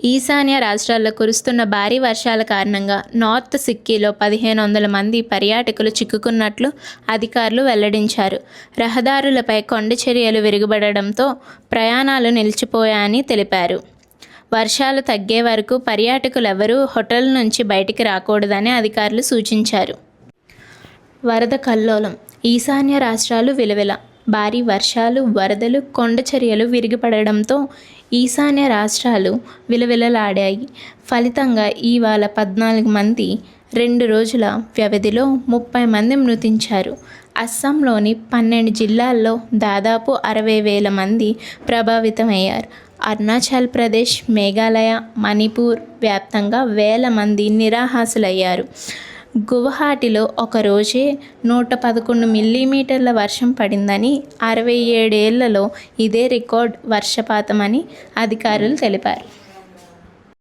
ఈశాన్య రాష్ట్రాల్లో కురుస్తున్న భారీ వర్షాల కారణంగా నార్త్ సిక్కిలో 1500 మంది పర్యాటకులు చిక్కుకున్నట్లు అధికారులు వెల్లడించారు. రహదారులపై కొండ చర్యలు విరిగిపడడంతో ప్రయాణాలు నిలిచిపోయాయని తెలిపారు. వర్షాలు తగ్గే వరకు పర్యాటకులెవరూ హోటల్ నుంచి బయటికి రాకూడదని అధికారులు సూచించారు. వరద కల్లోలం. ఈశాన్య రాష్ట్రాలు విలవిల. భారీ వర్షాలు, వరదలు, కొండ చర్యలు విరిగిపడడంతో ఈశాన్య రాష్ట్రాలు విలవిలలాడాయి. ఫలితంగా ఇవాళ 14 మంది, 2 రోజుల వ్యవధిలో 30 మంది మృతించారు. అస్సాంలోని 12 జిల్లాల్లో దాదాపు 60,000 మంది ప్రభావితమయ్యారు. అరుణాచల్ ప్రదేశ్, మేఘాలయ, మణిపూర్ వ్యాప్తంగా వేల మంది నిరాహాసులయ్యారు. గువహాటీలో ఒకరోజే 111 మిల్లీమీటర్ల వర్షం పడిందని, 67 ఏళ్లలో ఇదే రికార్డు వర్షపాతమని అధికారులు తెలిపారు.